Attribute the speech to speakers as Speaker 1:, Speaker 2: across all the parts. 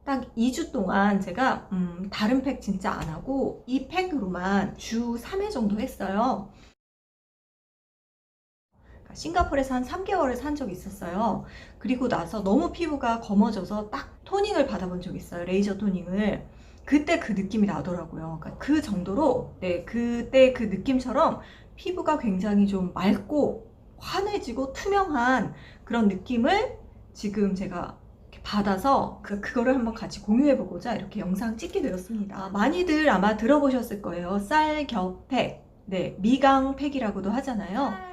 Speaker 1: 딱 2주 동안 제가 다른 팩 진짜 안 하고 이 팩으로만 주 3회 정도 했어요. 싱가포르에서 한 3개월을 산 적이 있었어요. 그리고 나서 너무 피부가 검어져서 딱 토닝을 받아본 적이 있어요. 레이저 토닝을. 그때 그 느낌이 나더라고요. 그러니까 그 정도로, 네, 그때 그 느낌처럼 피부가 굉장히 좀 맑고 환해지고 투명한 그런 느낌을 지금 제가 이렇게 받아서 그거를 한번 같이 공유해보고자 이렇게 영상 찍게 되었습니다. 많이들 아마 들어보셨을 거예요. 쌀겹팩, 네, 미강팩이라고도 하잖아요.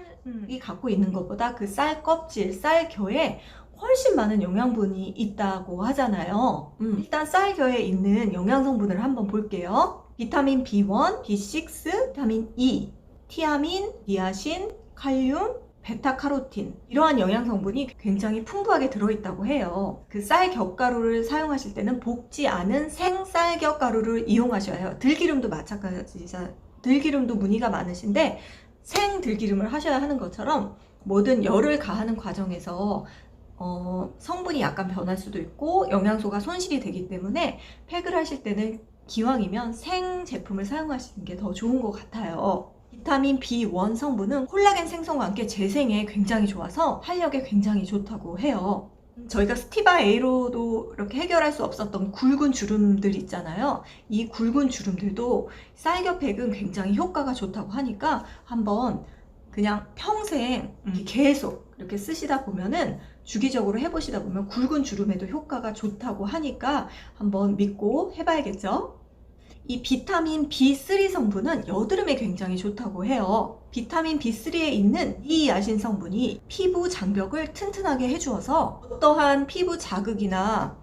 Speaker 1: 이 갖고 있는 것보다 그 쌀 껍질, 쌀겨에 훨씬 많은 영양분이 있다고 하잖아요. 일단 쌀겨에 있는 영양 성분을 한번 볼게요. 비타민 B1, B6, 비타민 E, 티아민, 니아신, 칼륨, 베타카로틴, 이러한 영양 성분이 굉장히 풍부하게 들어있다고 해요. 그 쌀겹가루를 사용하실 때는 볶지 않은 생쌀겹가루를 이용하셔야 해요. 들기름도 마찬가지죠. 들기름도 무늬가 많으신데 생들기름을 하셔야 하는 것처럼 모든 열을 가하는 과정에서 성분이 약간 변할 수도 있고 영양소가 손실이 되기 때문에 팩을 하실 때는 기왕이면 생 제품을 사용하시는 게 더 좋은 것 같아요. 비타민 B1 성분은 콜라겐 생성과 함께 재생에 굉장히 좋아서 활력에 굉장히 좋다고 해요. 저희가 스티바 A로도 이렇게 해결할 수 없었던 굵은 주름들 있잖아요. 이 굵은 주름들도 쌀겹팩은 굉장히 효과가 좋다고 하니까 한번 그냥 평생 계속 이렇게 쓰시다 보면은 주기적으로 해보시다 보면 굵은 주름에도 효과가 좋다고 하니까 한번 믿고 해봐야겠죠. 이 비타민 B3 성분은 여드름에 굉장히 좋다고 해요. 비타민 B3에 있는 이 야신 성분이 피부 장벽을 튼튼하게 해주어서 어떠한 피부 자극이나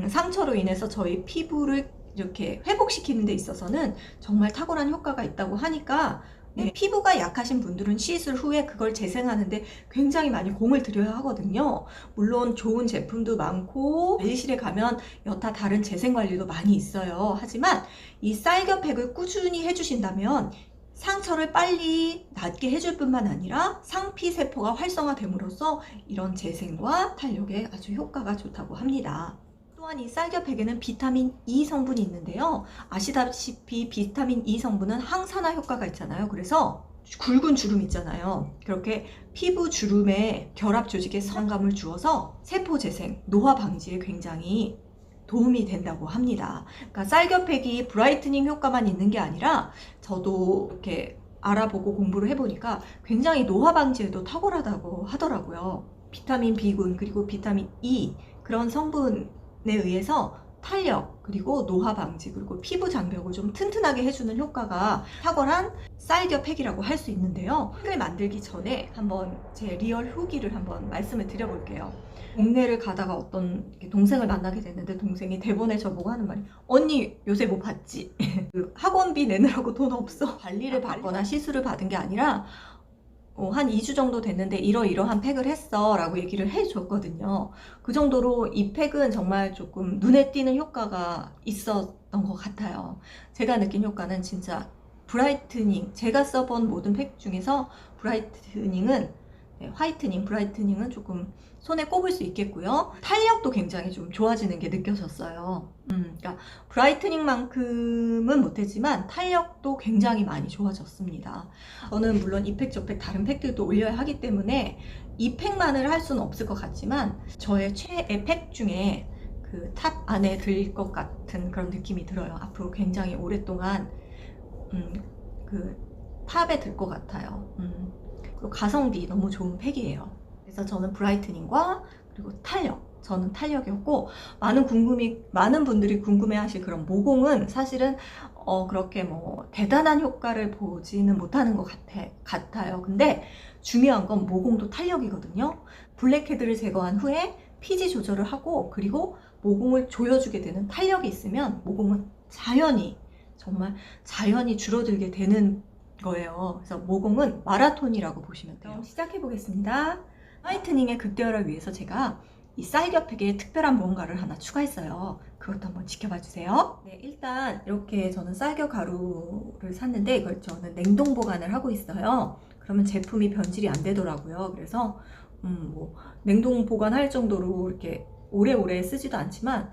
Speaker 1: 상처로 인해서 저희 피부를 이렇게 회복시키는 데 있어서는 정말 탁월한 효과가 있다고 하니까 네, 피부가 약하신 분들은 시술 후에 그걸 재생하는데 굉장히 많이 공을 들여야 하거든요. 물론 좋은 제품도 많고 관리실에 가면 여타 다른 재생 관리도 많이 있어요. 하지만 이 쌀겹팩을 꾸준히 해주신다면 상처를 빨리 낫게 해줄 뿐만 아니라 상피세포가 활성화됨으로써 이런 재생과 탄력에 아주 효과가 좋다고 합니다. 또한 이 쌀겹팩에는 비타민 E 성분이 있는데요. 아시다시피 비타민 E 성분은 항산화 효과가 있잖아요. 그래서 굵은 주름 있잖아요. 그렇게 피부 주름에 결합 조직에 성감을 주어서 세포 재생, 노화 방지에 굉장히 도움이 된다고 합니다. 그러니까 쌀겹팩이 브라이트닝 효과만 있는 게 아니라 저도 이렇게 알아보고 공부를 해보니까 굉장히 노화 방지에도 탁월하다고 하더라고요. 비타민 B군 그리고 비타민 E 그런 성분에 의해서 탄력 그리고 노화 방지 그리고 피부 장벽을 좀 튼튼하게 해주는 효과가 탁월한 쌀겹팩이라고 할 수 있는데요. 팩을 만들기 전에 한번 제 리얼 후기를 한번 말씀을 드려볼게요. 동네를 가다가 어떤 동생을 만나게 됐는데 동생이 대본에 저보고 하는 말이 언니 요새 뭐 받지? 그 학원비 내느라고 돈 없어. 관리를 받거나 시술을 받은 게 아니라 한 2주 정도 됐는데 이러이러한 팩을 했어 라고 얘기를 해줬거든요. 그 정도로 이 팩은 정말 조금 눈에 띄는 효과가 있었던 것 같아요. 제가 느낀 효과는 진짜 브라이트닝, 제가 써본 모든 팩 중에서 브라이트닝은 화이트닝, 브라이트닝은 조금 손에 꼽을 수 있겠고요. 탄력도 굉장히 좀 좋아지는 게 느껴졌어요. 그러니까 브라이트닝만큼은 못했지만 탄력도 굉장히 많이 좋아졌습니다. 저는 물론 이 팩, 저 팩, 다른 팩들도 올려야 하기 때문에 이 팩만을 할 수는 없을 것 같지만 저의 최애 팩 중에 그 탑 안에 들 것 같은 그런 느낌이 들어요. 앞으로 굉장히 오랫동안 그 탑에 들 것 같아요. 그리고 가성비 너무 좋은 팩이에요. 그래서 저는 브라이트닝과 그리고 탄력, 저는 탄력이었고 많은 분들이 궁금해하실 그런 모공은 사실은 그렇게 뭐 대단한 효과를 보지는 못하는 것 같아요. 근데 중요한 건 모공도 탄력이거든요. 블랙헤드를 제거한 후에 피지 조절을 하고 그리고 모공을 조여주게 되는 탄력이 있으면 모공은 정말 자연히 줄어들게 되는 거예요. 그래서 모공은 마라톤이라고 보시면 돼요. 그럼 시작해 보겠습니다. 화이트닝의 극대화를 위해서 제가 이 쌀겹팩에 특별한 무언가를 하나 추가했어요. 그것도 한번 지켜봐 주세요. 네, 일단 이렇게 저는 쌀겹 가루를 샀는데 이걸 저는 냉동 보관을 하고 있어요. 그러면 제품이 변질이 안 되더라고요. 그래서 뭐 냉동 보관할 정도로 이렇게 오래오래 쓰지도 않지만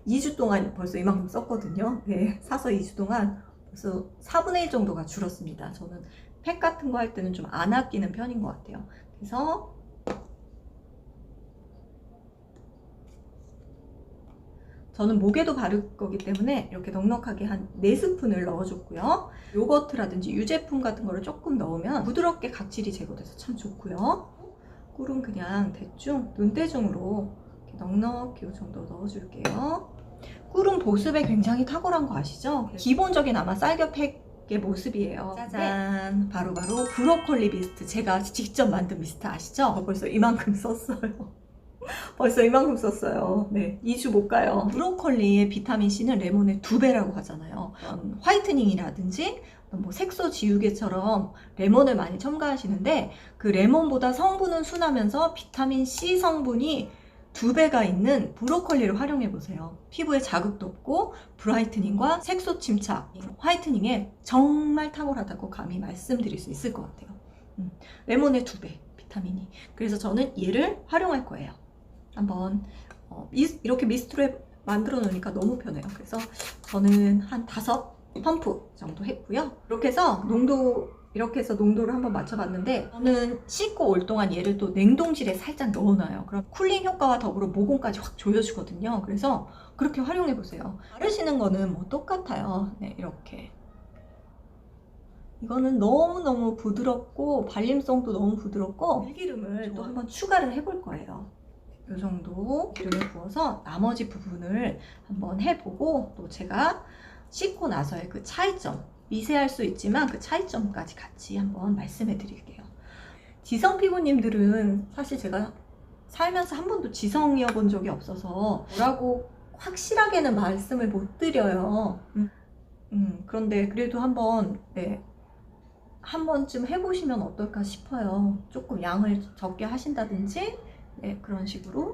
Speaker 1: 2주 동안 벌써 이만큼 썼거든요. 네, 사서 2주 동안 벌써 4분의 1 정도가 줄었습니다. 저는 팩 같은 거 할 때는 좀 안 아끼는 편인 것 같아요. 그래서 저는 목에도 바를 거기 때문에 이렇게 넉넉하게 한 4스푼을 넣어줬고요. 요거트라든지 유제품 같은 거를 조금 넣으면 부드럽게 각질이 제거돼서 참 좋고요. 꿀은 그냥 대충 눈대중으로 이렇게 넉넉히 이 정도 넣어줄게요. 꿀은 보습에 굉장히 탁월한 거 아시죠? 기본적인 아마 쌀겨팩의 모습이에요. 짜잔! 바로바로 브로콜리 미스트. 제가 직접 만든 미스트 아시죠? 벌써 이만큼 썼어요. 벌써 이만큼 썼어요. 네, 2주 못 가요. 브로콜리의 비타민C는 레몬의 2배라고 하잖아요. 화이트닝이라든지 뭐 색소 지우개처럼 레몬을 많이 첨가하시는데 그 레몬보다 성분은 순하면서 비타민C 성분이 2배가 있는 브로콜리를 활용해 보세요. 피부에 자극도 없고 브라이트닝과 색소 침착, 화이트닝에 정말 탁월하다고 감히 말씀드릴 수 있을 것 같아요. 레몬의 2배 비타민이. 그래서 저는 얘를 활용할 거예요. 한번 이렇게 미스트로 만들어 놓으니까 너무 편해요. 그래서 저는 한 5펌프 정도 했고요. 이렇게 해서 농도를 한번 맞춰봤는데, 저는 씻고 올 동안 얘를 또 냉동실에 살짝 넣어놔요. 그럼 쿨링 효과와 더불어 모공까지 확 조여주거든요. 그래서 그렇게 활용해 보세요. 바르시는 거는 뭐 똑같아요. 네, 이렇게. 이거는 너무너무 부드럽고 발림성도 너무 부드럽고 들기름을 또 한번 추가를 해볼 거예요. 이 정도 기름을 부어서 나머지 부분을 한번 해보고, 또 제가 씻고 나서의 그 차이점, 미세할 수 있지만 그 차이점까지 같이 한번 말씀해 드릴게요. 지성 피부님들은 사실 제가 살면서 한 번도 지성이어 본 적이 없어서 뭐라고 확실하게는 말씀을 못 드려요. 그런데 그래도 한번 한 번쯤 해보시면 어떨까 싶어요. 조금 양을 적게 하신다든지 그런 식으로.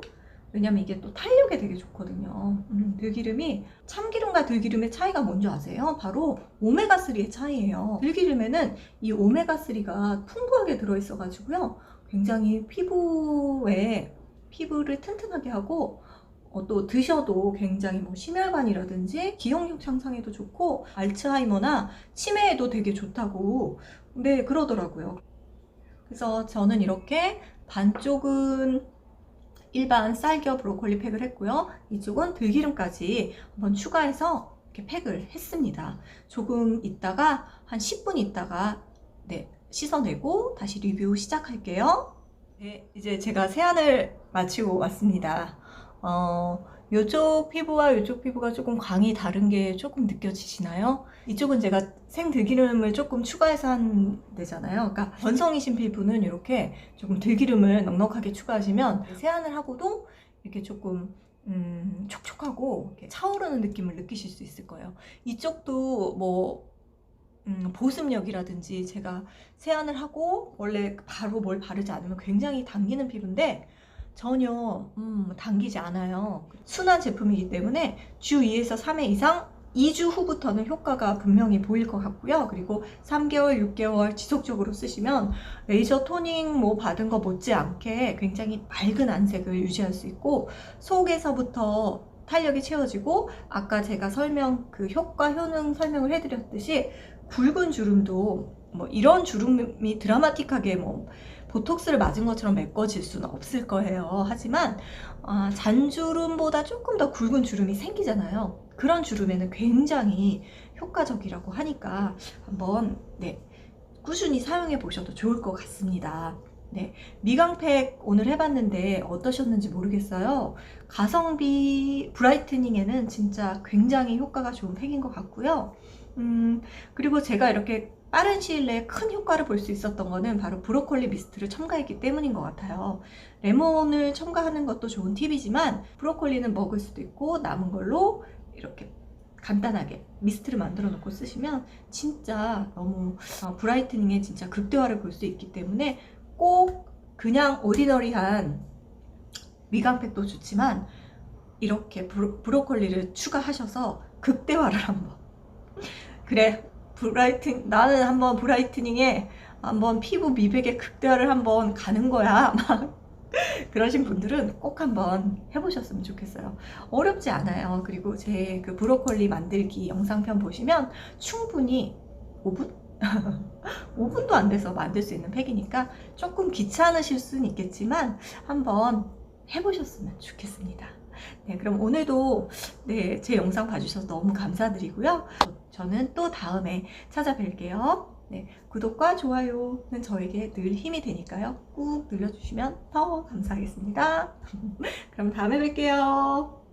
Speaker 1: 왜냐면 이게 또 탄력에 되게 좋거든요. 들기름이 참기름과 들기름의 차이가 뭔지 아세요? 바로 오메가3의 차이예요. 들기름에는 이 오메가3가 풍부하게 들어있어 가지고요, 굉장히 피부를 튼튼하게 하고, 또 드셔도 굉장히 뭐 심혈관이라든지 기억력 향상에도 좋고 알츠하이머나 치매에도 되게 좋다고 그러더라고요. 그래서 저는 이렇게 반쪽은 일반 쌀겨 브로콜리 팩을 했고요. 이쪽은 들기름까지 한번 추가해서 이렇게 팩을 했습니다. 조금 있다가 한 10분 있다가 씻어내고 다시 리뷰 시작할게요. 네, 이제 제가 세안을 마치고 왔습니다. 요쪽 피부와 요쪽 피부가 조금 광이 다른 게 조금 느껴지시나요? 이쪽은 제가 생들기름을 조금 추가해서 한 데잖아요. 그러니까 건성이신 피부는 이렇게 조금 들기름을 넉넉하게 추가하시면 세안을 하고도 이렇게 조금 촉촉하고 이렇게 차오르는 느낌을 느끼실 수 있을 거예요. 이쪽도 뭐 보습력이라든지, 제가 세안을 하고 원래 바로 뭘 바르지 않으면 굉장히 당기는 피부인데 전혀 당기지 않아요. 순한 제품이기 때문에 주 2에서 3회 이상 2주 후부터는 효과가 분명히 보일 것 같고요. 그리고 3개월, 6개월 지속적으로 쓰시면 레이저 토닝 뭐 받은 거 못지않게 굉장히 맑은 안색을 유지할 수 있고, 속에서부터 탄력이 채워지고, 아까 제가 그 효과 효능 설명을 해드렸듯이 붉은 주름도 뭐 이런 주름이 드라마틱하게 뭐 보톡스를 맞은 것처럼 메꿔질 수는 없을 거예요. 하지만 잔주름보다 조금 더 굵은 주름이 생기잖아요. 그런 주름에는 굉장히 효과적이라고 하니까 한번 꾸준히 사용해 보셔도 좋을 것 같습니다. 미강팩 오늘 해봤는데 어떠셨는지 모르겠어요. 가성비 브라이트닝에는 진짜 굉장히 효과가 좋은 팩인 것 같고요. 그리고 제가 이렇게 빠른 시일 내에 큰 효과를 볼 수 있었던 거는 바로 브로콜리 미스트를 첨가했기 때문인 것 같아요. 레몬을 첨가하는 것도 좋은 팁이지만 브로콜리는 먹을 수도 있고, 남은 걸로 이렇게 간단하게 미스트를 만들어 놓고 쓰시면 진짜 너무 브라이트닝에 진짜 극대화를 볼 수 있기 때문에, 꼭 그냥 오디너리한 미강팩도 좋지만 이렇게 브로콜리를 추가하셔서 극대화를 한번, 그래 나는 한번 브라이트닝에 한번 피부 미백의 극대화를 한번 가는 거야 막 그러신 분들은 꼭 한번 해보셨으면 좋겠어요. 어렵지 않아요. 그리고 제 그 브로콜리 만들기 영상편 보시면 충분히 5분? 5분도 안 돼서 만들 수 있는 팩이니까 조금 귀찮으실 수는 있겠지만 한번 해보셨으면 좋겠습니다. 네, 그럼 오늘도 네, 제 영상 봐주셔서 너무 감사드리고요. 저는 또 다음에 찾아뵐게요. 네, 구독과 좋아요는 저에게 늘 힘이 되니까요. 꾹 눌러주시면 더 감사하겠습니다. 그럼 다음에 뵐게요.